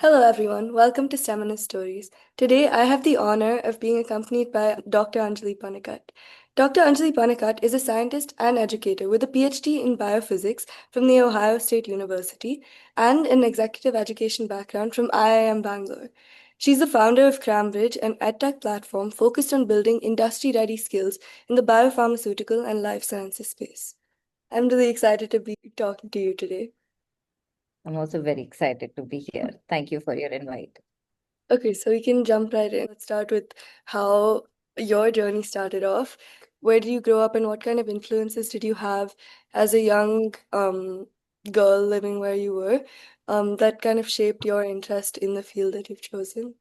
Hello, everyone. Welcome to Seminar Stories. Today, I have the honor of being accompanied by Dr. Anjali Panakkat. Dr. Anjali Panakkat is a scientist and educator with a PhD in biophysics from the Ohio State University and an executive education background from IIM Bangalore. She's the founder of CRAMbridge, an edtech platform focused on building industry-ready skills in the biopharmaceutical and life sciences space. I'm really excited to be talking to you today. I'm also very excited to be here. Thank you for your invite. Okay, so we can jump right in. Let's start with how your journey started off. Where did you grow up and what kind of influences did you have as a young girl living where you were that kind of shaped your interest in the field that you've chosen?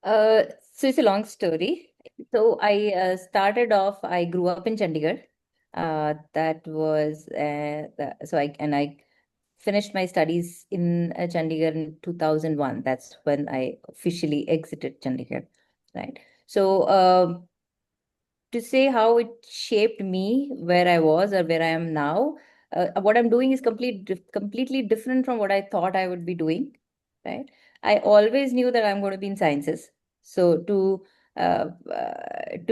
Uh, so it's a long story. So I started off, I grew up in Chandigarh. That was I finished my studies in Chandigarh in 2001. That's when I officially exited Chandigarh, right? So to say how it shaped me where I was or where I am now, what I'm doing is completely different from what I thought I would be doing, right? I always knew that I'm going to be in sciences. So to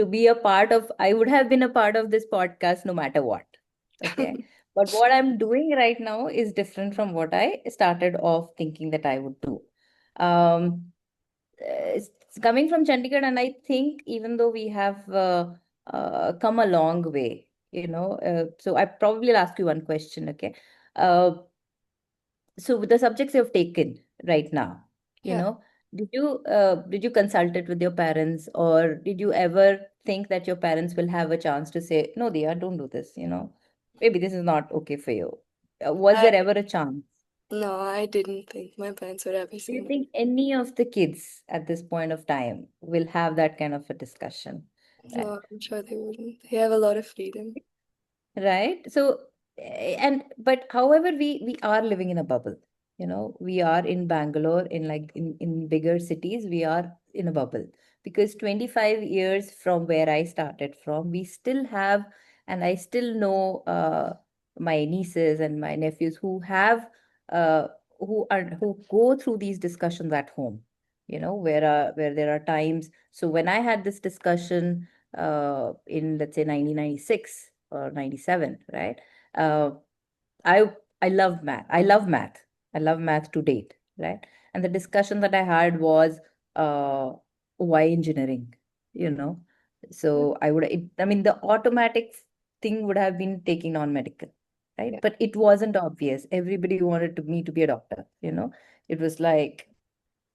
be a part of, I would have been a part of this podcast no matter what. Okay. But what I'm doing right now is different from what I started off thinking that I would do. Um, it's coming from Chandigarh, and I think even though we have come a long way, so I probably will ask you one question, okay? Uh, so with the subjects you have taken right now, you Yeah. know, did you consult it with your parents, or did you ever think that your parents will have a chance to say, no, Dia, don't do this, maybe this is not okay for you. Was I there ever a chance? no, I didn't think my parents would ever Do say you no. think any of the kids at this point of time will have that kind of a discussion? Right. No, I'm sure they wouldn't. They have a lot of freedom. Right. So, but however, we are living in a bubble. We are in Bangalore, in bigger cities, we are in a bubble because 25 years from where I started from, we still have, and I still know my nieces and my nephews uh, who go through these discussions at home. Where there are times. So when I had this discussion in, let's say, 1996 or 97, right? Uh, I I love math. I love math. I love math to date, right? And the discussion that I had was uh, why engineering, you know? So I mean, the automatic thing would have been taking non-medical, right? Yeah. But it wasn't obvious. Everybody wanted me to be a doctor. It was like,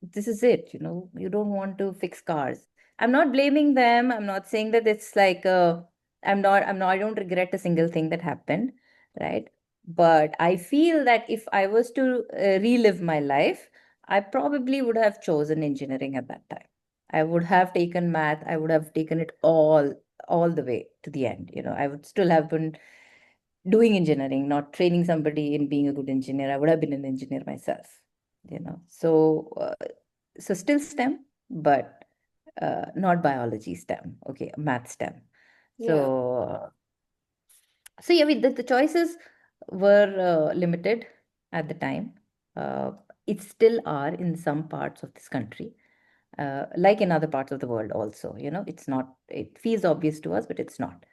this is it, you don't want to fix cars. I'm not blaming them. I'm not saying that it's like I'm not I don't regret a single thing that happened, right? But I feel that if I was to relive my life, I probably would have chosen engineering at that time. I would have taken math. I would have taken it all the way to the end. I would still have been doing engineering, not training somebody in being a good engineer. I would have been an engineer myself. So still STEM, but not biology STEM. Okay, math STEM. Yeah. So yeah, the choices were limited at the time. Uh, it still are in some parts of this country, like in other parts of the world also. It's not. It feels obvious to us, but it's not.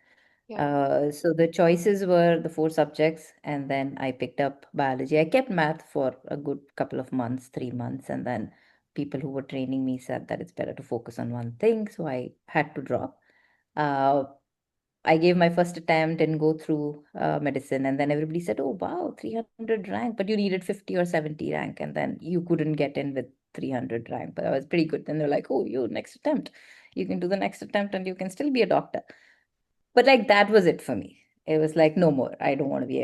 Yeah. So the choices were the four subjects, and then I picked up biology. I kept math for a good couple of months, 3 months, and then people who were training me said that it's better to focus on one thing, so I had to drop. Uh, I gave my first attempt and go through medicine, and then everybody said, "Oh wow, 300 rank, but you needed 50 or 70 rank, and then you couldn't get in with 300 rank." But I was pretty good. Then they're like, "Oh, you next attempt, you can do the next attempt, and you can still be a doctor." But like that was it for me. It was like no more. I don't want to be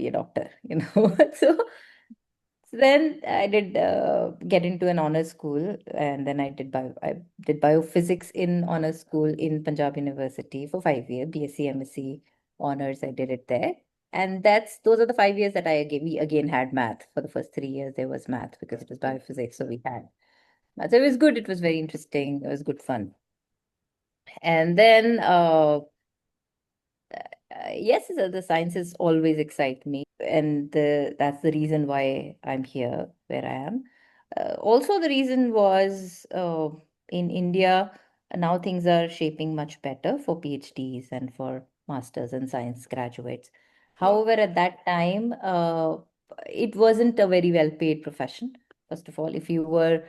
a doctor. So then I did get into an honors school, and then I did biophysics in honors school in Punjab University for 5 years, BSc, MSc honors. I did it there. And those are the 5 years that we again had math. For the first 3 years there was math because it was biophysics, so we had math. So it was good. It was very interesting. It was good fun. And then Yes, the sciences always excite me, and that's the reason why I'm here where I am. Also, the reason was in India, now things are shaping much better for PhDs and for masters and science graduates. Yeah. However, at that time, it wasn't a very well paid profession. First of all, if you were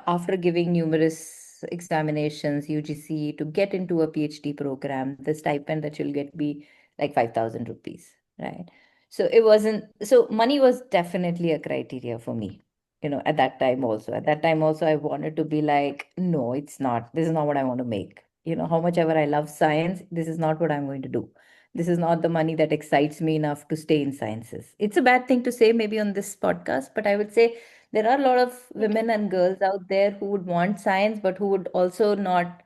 after giving numerous examinations, UGC, to get into a PhD program, the stipend that you'll get be like 5,000 rupees, right? So it wasn't, so money was definitely a criteria for me, at that time also. At that time also, I wanted to be like, no, it's not. This is not what I want to make. How much ever I love science, this is not what I'm going to do. This is not the money that excites me enough to stay in sciences. It's a bad thing to say maybe on this podcast, but I would say there are a lot of Okay. women and girls out there who would want science, but who would also not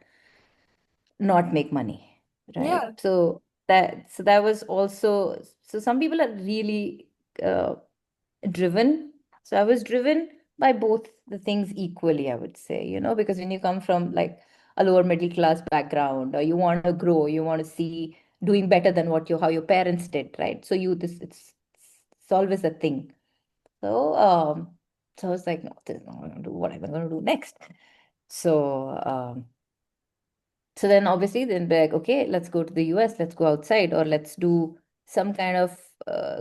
make money, right? Yeah. So that was also, so some people are really uh, driven. So I was driven by both the things equally, I would say, because when you come from like a lower middle class background, or you want to grow, you want to see doing better than what you how your parents did, right? So you this it's always a thing. So um so I was like, no, this is not what I'm gonna do. What am I gonna do next? So then obviously then be like, okay, let's go to the US, let's go outside, or let's do some kind of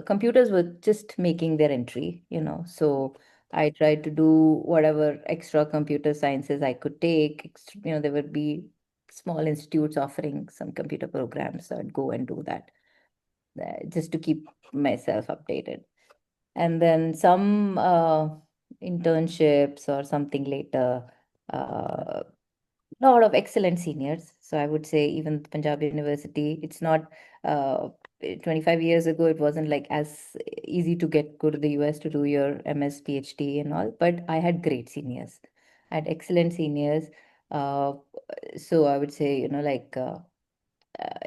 computers were just making their entry, So I tried to do whatever extra computer sciences I could take. There would be small institutes offering some computer programs. So I'd go and do that just to keep myself updated. And then some internships or something later. Uh, lot of excellent seniors. So I would say even Punjab University, it's not 25 years ago, it wasn't like as easy to go to the US to do your MS, PhD and all, but I had great seniors. I had excellent seniors. Uh, so I would say,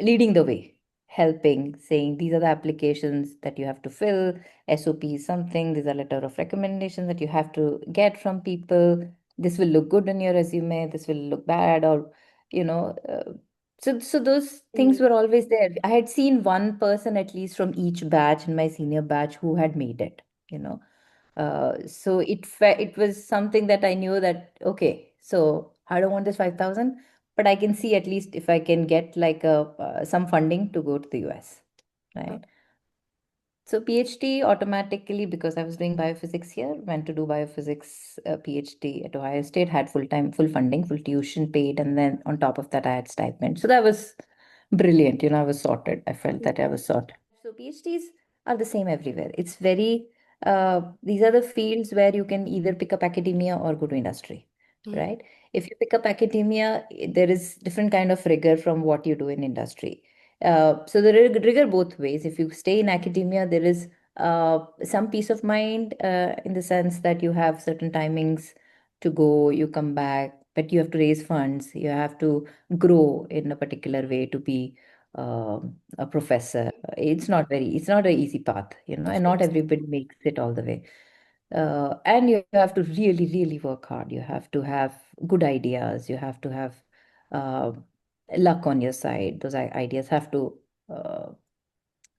leading the way, helping, saying these are the applications that you have to fill, SOP is something, these are letter of recommendations that you have to get from people. This will look good in your resume, this will look bad, or you know. So those things Mm. were always there. I had seen one person at least from each batch in my senior batch who had made it. You know, so it was something that I knew that okay, so I don't want this 5,000, but I can see at least if I can get like a some funding to go to the US, right? So PhD automatically, because I was doing biophysics here, went to do biophysics PhD at Ohio State, had full time, full funding, full tuition paid, and then on top of that, I had stipend. So that was brilliant. I was sorted. I felt that I was sorted. So PhDs are the same everywhere. It's very, these are the fields where you can either pick up academia or go to industry, Mm. right? If you pick up academia, there is different kind of rigor from what you do in industry. So the rigor both ways. If you stay in academia, there is some peace of mind in the sense that you have certain timings to go, you come back, but you have to raise funds, you have to grow in a particular way to be a professor. It's not an easy path, Of and not course. everybody makes it all the way. And you have to really, really work hard. You have to have good ideas. You have to have uh, luck on your side. Those ideas have to uh,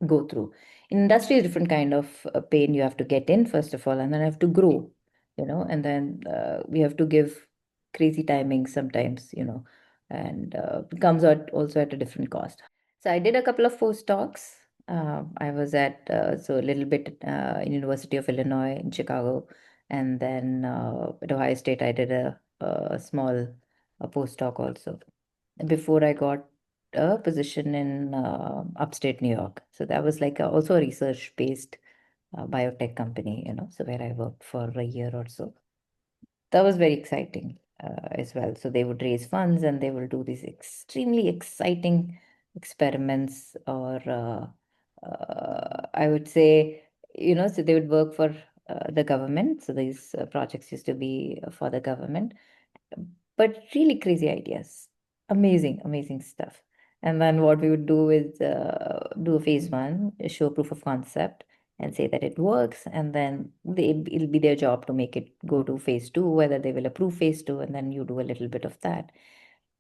go through. In industry, is different kind of pain you have to get in first of all, and then have to grow, and then we have to give crazy timings sometimes, and it comes out also at a different cost. So I did a couple of postdocs. I was at so a little bit in University of Illinois in Chicago, and then at Ohio State I did a small postdoc also before I got a position in upstate New York. So that was like also a research-based biotech company, so where I worked for a year or so. That was very exciting as well. So they would raise funds and they will do these extremely exciting experiments, or I would say, so they would work for the government. So these projects used to be for the government, but really crazy ideas, amazing stuff. And then what we would do is do a phase one, show proof of concept, and say that it works, and then it'll be their job to make it go to phase two, whether they will approve phase two, and then you do a little bit of that.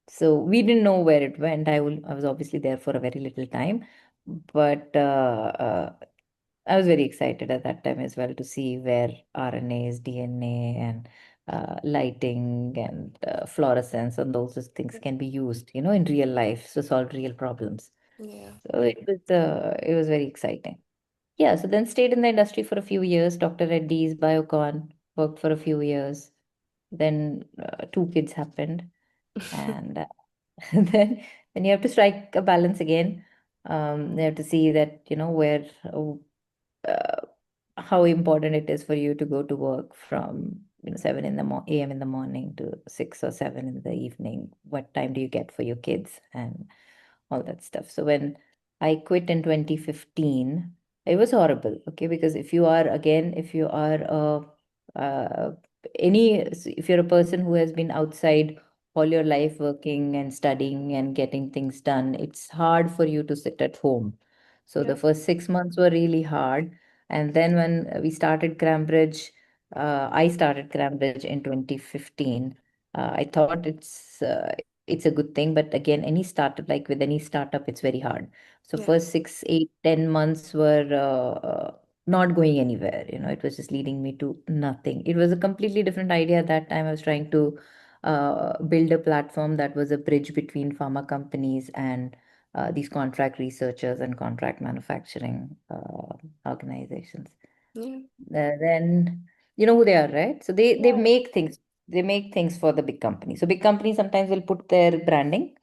So we didn't know where it went. I was obviously there for a very little time, But I was very excited at that time as well to see where RNAs, DNA, and lighting and fluorescence and those things can be used, in real life to solve real problems. Yeah. So it was very exciting. Yeah, so then stayed in the industry for a few years, Dr. Reddy's, Biocon, worked for a few years. Then two kids happened, and then then you have to strike a balance again. You have to see that, where uh, how important it is for you to go to work from 7 a.m. in the morning to 6 or 7 in the evening. What time do you get for your kids and all that stuff? So when I quit in 2015, it was horrible. Okay, because if you are uh, if you're a person who has been outside all your life working and studying and getting things done, it's hard for you to sit at home. So the Yeah. first 6 months were really hard. And then when we started CRAMbridge, I started CRAMbridge in 2015. I thought it's a good thing, but again, any startup, like with any startup, it's very hard. So Yeah. first 6, 8, 10 months were not going anywhere. It was just leading me to nothing. It was a completely different idea at that time. I was trying to build a platform that was a bridge between pharma companies and these contract researchers and contract manufacturing organizations. Yeah. Then you know who they are, right? So they Yeah. make things. They make things for the big companies. So big companies sometimes will put their branding,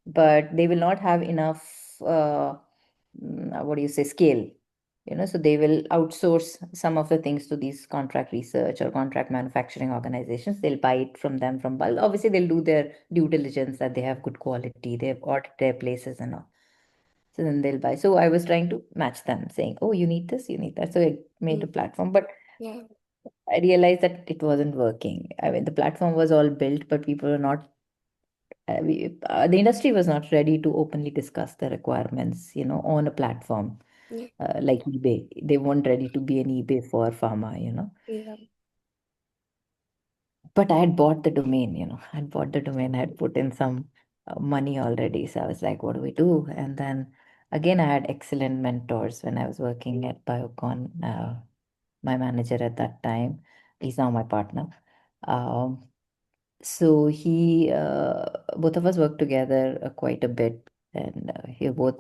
but they will not have enough. What do you say? Scale. So they will outsource some of the things to these contract research or contract manufacturing organizations. They'll buy it from them from bulk. Obviously, they'll do their due diligence that they have good quality. They have audited their places and all. So then they'll buy. So I was trying to match them, saying, "Oh, you need this, you need that." So I made Mm. a platform, but Yeah. I realized that it wasn't working. I mean, the platform was all built, but people were not. The industry was not ready to openly discuss the requirements, on a platform Yeah. like eBay. They weren't ready to be an eBay for pharma. Yeah. But I had bought the domain, I had bought the domain. I had put in some money already. So I was like, what do we do? And then again, I had excellent mentors when I was working at Biocon. My manager at that time, he's now my partner. Um, so both of us worked together quite a bit, and he both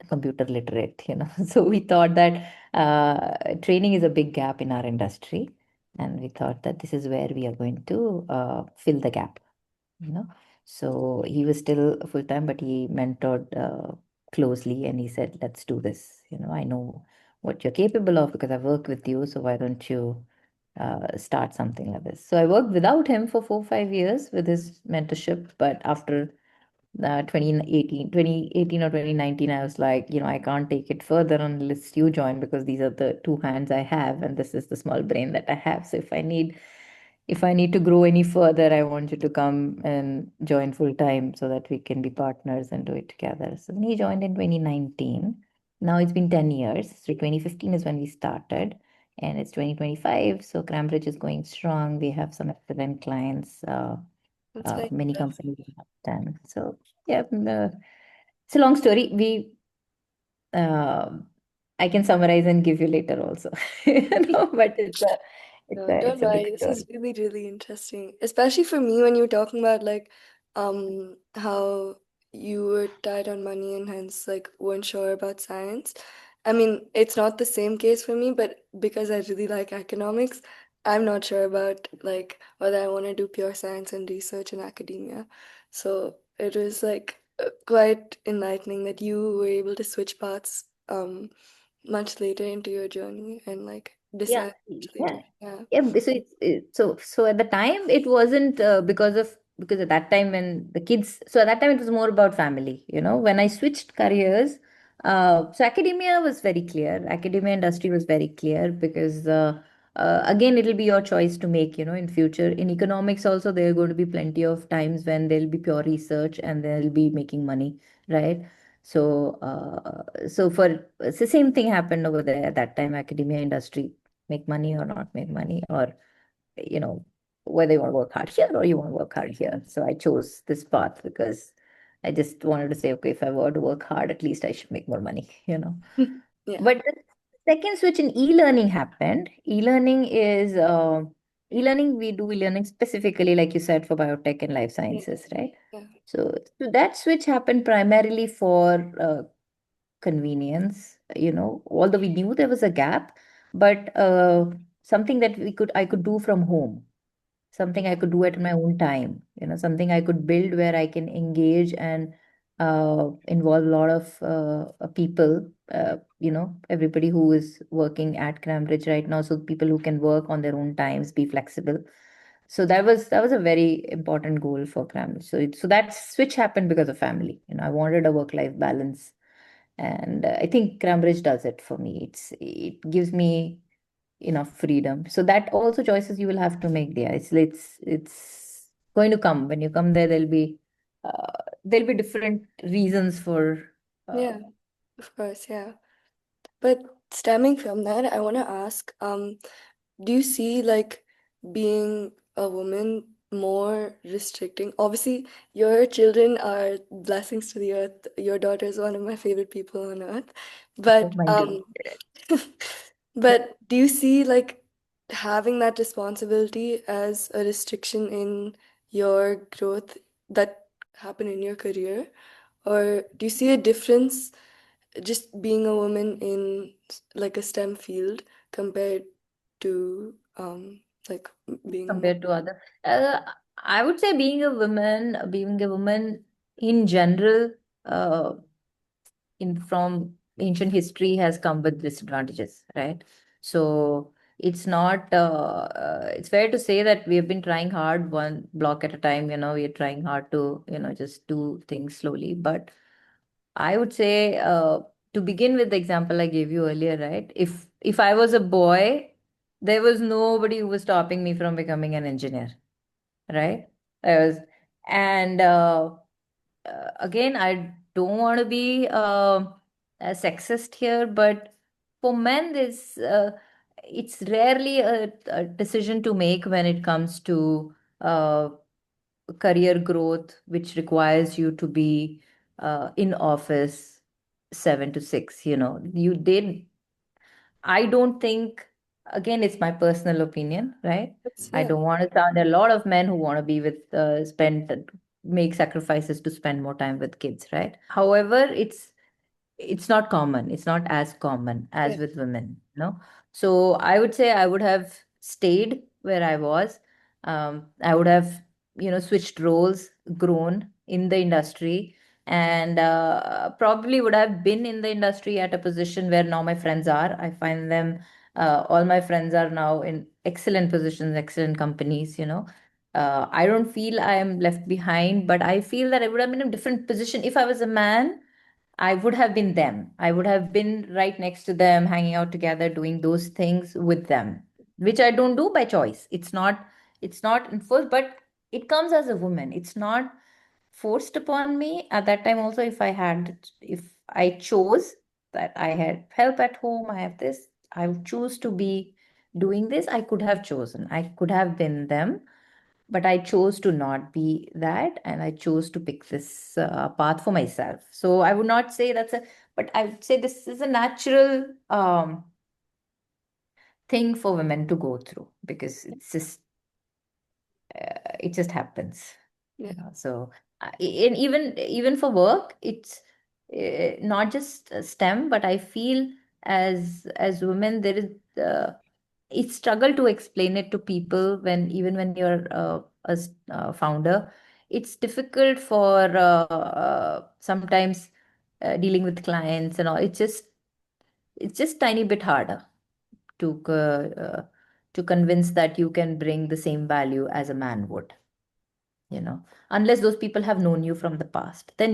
computer literate. So we thought that training is a big gap in our industry, and we thought that this is where we are going to fill the gap. you know so he was still full time, but he mentored closely, and he said, let's do this. I know what you're capable of because I've worked with you, so why don't you start something like this? So I worked without him for 4 5 years with his mentorship, but after 2018 or 2019, I was like, I can't take it further unless you join, because these are the two hands I have and this is the small brain that I have. So if I need to grow any further, I want you to come and join full time so that we can be partners and do it together. So then he joined in 2019. Now it's been 10 years. So 2015 is when we started, and it's 2025. So CRAMbridge is going strong. We have some excellent clients. That's very Many impressive. companies have done. So yeah, it's a long story. Um I can summarize and give you later also. But No, don't it's a big worry. This is story. really, really interesting. Especially for me when you're talking about like how you were tight on money and hence like weren't sure about science. I mean, it's not the same case for me, but because I really like economics, I'm not sure about like whether I want to do pure science and research in academia. So it was like quite enlightening that you were able to switch paths much later into your journey and like Yeah, decide actually to yeah, yeah. yeah. So at the time it wasn't because at that time when the kids, so at that time it was more about family. When I switched careers, so academia was very clear. Academia industry was very clear because again it'll be your choice to make. In future in economics also there are going to be plenty of times when there'll be pure research and they'll be making money, right? So for it's the same thing happened over there at that time. Academia industry, make money or not make money, or you know whether you want to work hard here or you want to work hard here. So I chose this path because I just wanted to say, okay, if I were to work hard, at least I should make more money, you know. Yeah. But the second switch in e-learning happened. E-learning, we do e-learning specifically, like you said, for biotech and life Yeah. sciences, right? Yeah. So that switch happened primarily for convenience, although we knew there was a gap, but something that I could do from home, something I could do at my own time, something I could build where I can engage and involve a lot of people, everybody who is working at CRAMbridge right now. So people who can work on their own times, be flexible. So that was a very important goal for CRAMbridge. So that switch happened because of family. I wanted a work-life balance, and I think CRAMbridge does it for me. It gives me enough freedom. So that also choices you will have to make there. It's going to come. When you come there, there'll be different reasons for Yeah. Of course. Yeah. But stemming from that, I want to ask, do you see like being a woman more restricting? Obviously, your children are blessings to the earth. Your daughter is one of my favorite people on earth. But mine too. but do you see like having that responsibility as a restriction in your growth that happen in your career? Or do you see a difference just being a woman in like a STEM field compared to like being a man? Compared to other, I would say being a woman in general, uh, in from ancient history has come with disadvantages, right? So it's fair to say that we have been trying hard, one block at a time. We are trying hard to just do things slowly. But I would say, to begin with the example I gave you earlier, right? If I was a boy, there was nobody who was stopping me from becoming an engineer, right? I was, and again, I don't want to be a sexist here, but for men, it's rarely a decision to make when it comes to career growth, which requires you to be in office 7 to 6. You did. I don't think, again, it's my personal opinion, right? That's I yeah, don't want to sound, there are a lot of men who want to be with, make sacrifices to spend more time with kids, right? However, it's not common. It's not as common yeah, as with women, So I would say I would have stayed where I was. I would have, switched roles, grown in the industry, and probably would have been in the industry at a position where now my friends are. I find them, all my friends are now in excellent positions, excellent companies, I don't feel I am left behind, but I feel that I would have been in a different position if I was a man. I would have been them. I would have been right next to them, hanging out together, doing those things with them, which I don't do by choice. It's not enforced, but it comes as a woman. It's not forced upon me. At that time, also, if I chose that I had help at home, I have this, I would choose to be doing this. I could have chosen. I could have been them, but I chose to not be that, and I chose to pick this path for myself. So I would not say but I would say this is a natural thing for women to go through, because it just happens. yeah, So and even for work, it's not just STEM, but I feel as women there is, it's struggle to explain it to people, when even when you're a founder. It's difficult for sometimes dealing with clients and all. It's just tiny bit harder to convince that you can bring the same value as a man would, unless those people have known you from the past. Then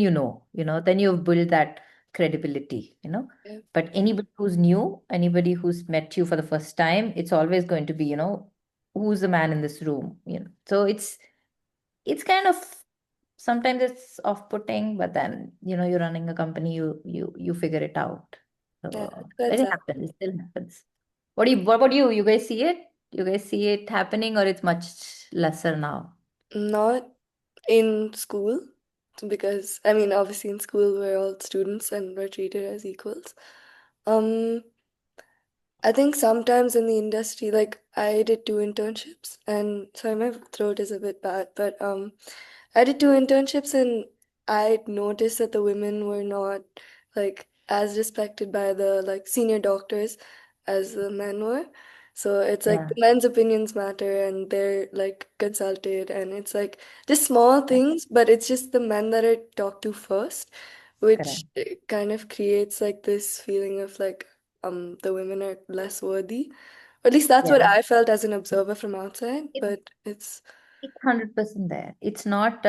then you've built that credibility. yeah, But anybody who's new, anybody who's met you for the first time, it's always going to be, who's the man in this room. So it's kind of, sometimes it's off-putting, but then you're running a company, you figure it out. yeah. So That's it happens, it still happens. What about you? You guys see it? You guys see it happening, or it's much lesser now? not in school. because I mean, obviously in school we're all students and we're treated as equals. Um, I think sometimes in the industry, like I did two internships, and sorry, my throat is a bit bad, but I did two internships, and I noticed that the women were not like as respected by the like senior doctors as the men were. So it's like the Yeah, men's opinions matter, and they're like consulted, and it's like just small yeah, things, but it's just the men that are talked to first, which correct. kind of creates like this feeling of like the women are less worthy. Or at least that's what Yeah. I felt as an observer from outside, but it's It's 100% there. It's not,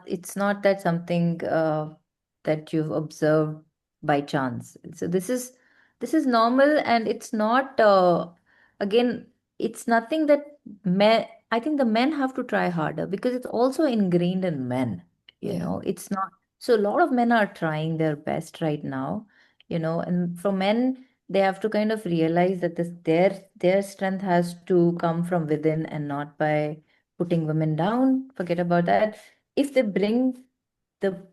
it's not that something that you've observed by chance. So this is normal, and it's not, again, it's nothing that men, I think the men have to try harder because it's also ingrained in men, yeah. it's not, so a lot of men are trying their best right now, and for men, they have to kind of realize that their strength has to come from within and not by putting women down. Forget about that. If they bring the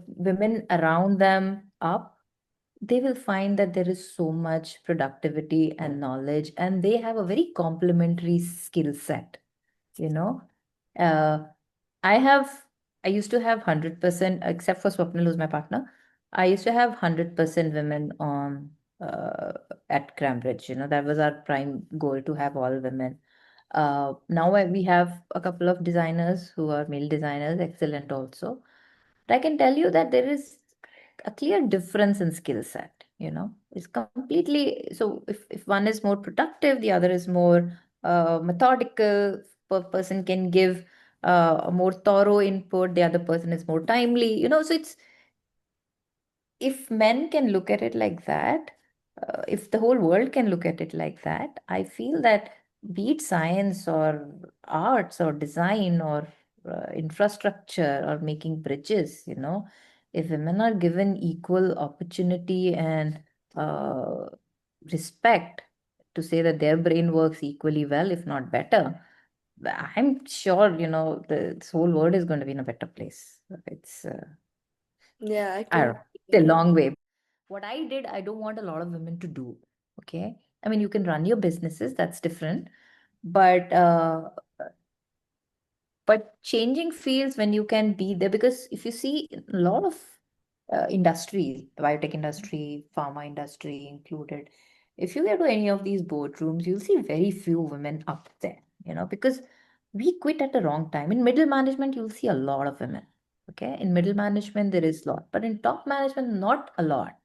women around them up, they will find that there is so much productivity and knowledge, and they have a very complementary skill set. You know, uh, I have I used to have 100%, except for Swapnil, who's my partner. I used to have 100% women on at CRAMbridge. That was our prime goal, to have all women. Now we have a couple of designers who are male designers, excellent also. But I can tell you that there is a clear difference in skill set. It's completely, so if one is more productive, the other is more methodical. Person can give a more thorough input, the other person is more timely. So if men can look at it like that, if the whole world can look at it like that, I feel that, be it science or arts or design or infrastructure or making bridges, if women are given equal opportunity and uh, respect, to say that their brain works equally well, if not better, I'm sure, this whole world is going to be in a better place. It's, Yeah, I I can. don't know, it's a long way. What I did, I don't want a lot of women to do. Okay. I mean, you can run your businesses, that's different. But changing fields when you can be there, because if you see a lot of industries, biotech industry, pharma industry included, if you go to any of these boardrooms, you'll see very few women up there, because we quit at the wrong time. In middle management, you'll see a lot of women. Okay. In middle management, there is a lot, but in top management, not a lot,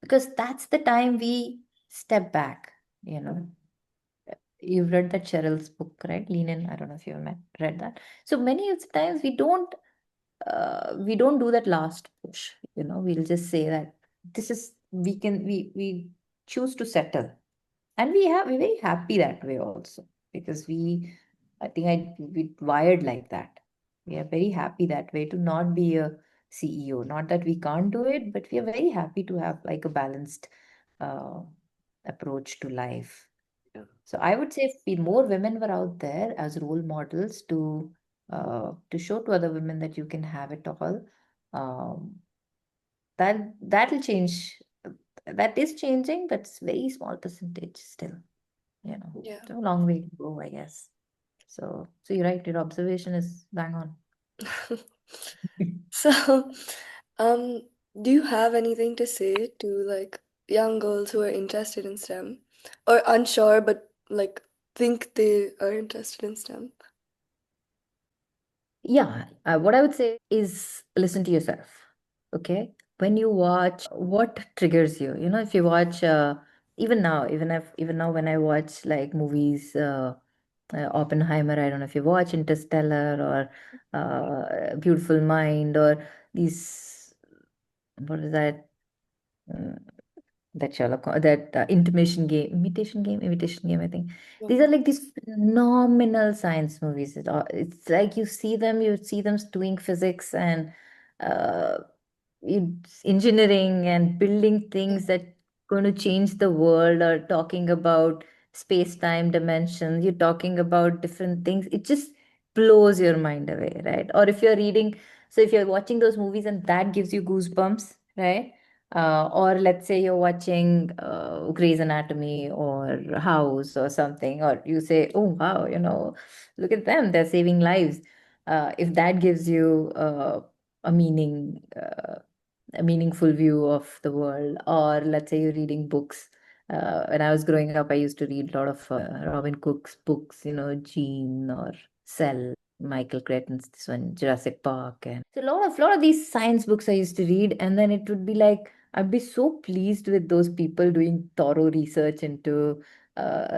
because that's the time we step back, you know. You've read that Cheryl's book, right? Lean In. I don't know if you've read that. So many of the times we don't do that last push. We'll just say that this is we choose to settle, and we're very happy that way also, because I think we wired like that. We are very happy that way to not be a CEO. Not that we can't do it, but we are very happy to have like a balanced uh, approach to life. Yeah. So I would say, if more women were out there as role models to show to other women that you can have it all, um, that'll change. That is changing, but it's very small percentage still. Yeah. It's a long way to go, I guess. So you're right. Your observation is bang on. So, um, do you have anything to say to like young girls who are interested in STEM or unsure but like think they are interested in STEM? Yeah, what I would say is, listen to yourself. Okay, when you watch, what triggers you? If you watch, even now when I watch like movies, Oppenheimer. I don't know if you watch Interstellar or Beautiful Mind, or these. What is that? Mm, that imitation game, I think. These are like these phenomenal science movies. It's like you see them doing physics and uh, engineering and building Yeah. things that going to change the world, or talking about space-time dimensions. You're talking about different things. It just blows your mind away, right? Or if you're reading So if you're watching those movies and that gives you goosebumps, right? Or let's say you're watching Grey's Anatomy or House or something, or you say, oh, wow, look at them, they're saving lives. If that gives you a a meaningful view of the world, or let's say you're reading books. When I was growing up, I used to read a lot of Robin Cook's books, Gene or Cell, Michael Crichton's this one, Jurassic Park, and so a lot of these science books I used to read, and then it would be like I'd be so pleased with those people doing thorough research into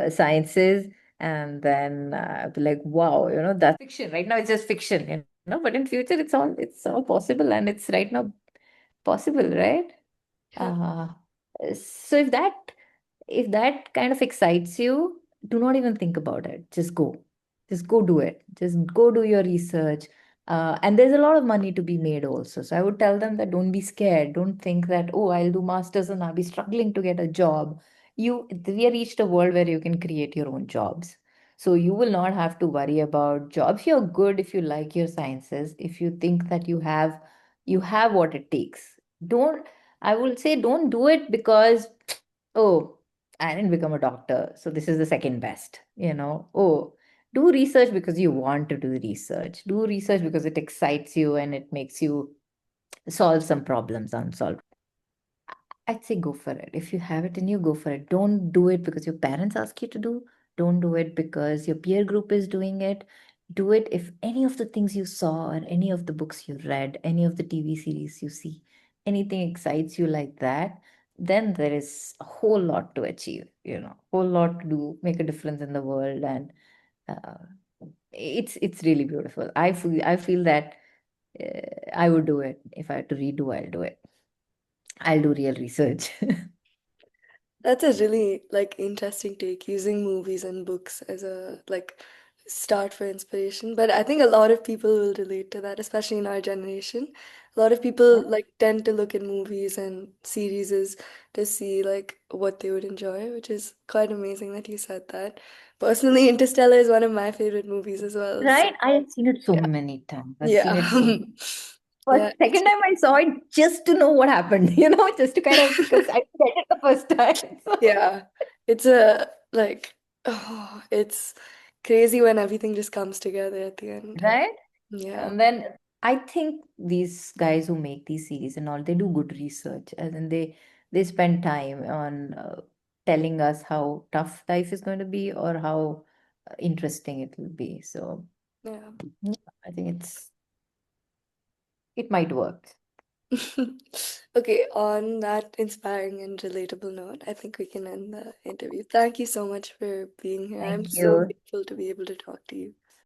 sciences, and then I'd be like, wow, that's fiction. Right now, it's just fiction, but in future, it's all possible, and it's right now possible, right? Yeah. Uh, so if that kind of excites you, do not even think about it. Just go do it. Just go do your research. And there's a lot of money to be made also. So I would tell them that don't be scared. Don't think that, oh, I'll do masters and I'll be struggling to get a job. We have reached a world where you can create your own jobs. So you will not have to worry about jobs. You're good if you like your sciences. If you think that you have what it takes. Don't I will say don't do it because, oh, I didn't become a doctor, so this is the second best. Oh, do research because you want to do research. Do research because it excites you and it makes you solve some problems unsolved. I'd say go for it. If you have it in you, go for it. Don't do it because your parents ask you to do. Don't do it because your peer group is doing it. Do it if any of the things you saw or any of the books you read, any of the TV series you see, anything excites you like that, then there is a whole lot to achieve, whole lot to do, make a difference in the world. And uh, it's really beautiful. I feel that I would do it. If I had to redo, I'll do it. I'll do real research. That's a really like interesting take, using movies and books as a like start for inspiration. But I think a lot of people will relate to that, especially in our generation. A lot of people like tend to look at movies and series to see like what they would enjoy, which is quite amazing that you said that. Personally, Interstellar is one of my favorite movies as well. So Right? I have seen it so yeah. many times. I've seen Yeah. it so. But Yeah. second time I saw it just to know what happened, just to kind of because I didn't get it the first time. So, Yeah, it's a like oh, it's crazy when everything just comes together at the end. right? Yeah, And then I think these guys who make these series and all, they do good research, and then they spend time on telling us how tough life is going to be or how interesting it will be. So yeah. yeah, I think it might work. Okay, on that inspiring and relatable note, I think we can end the interview. Thank you so much for being here. I'm Thank so you. grateful to be able to talk to you.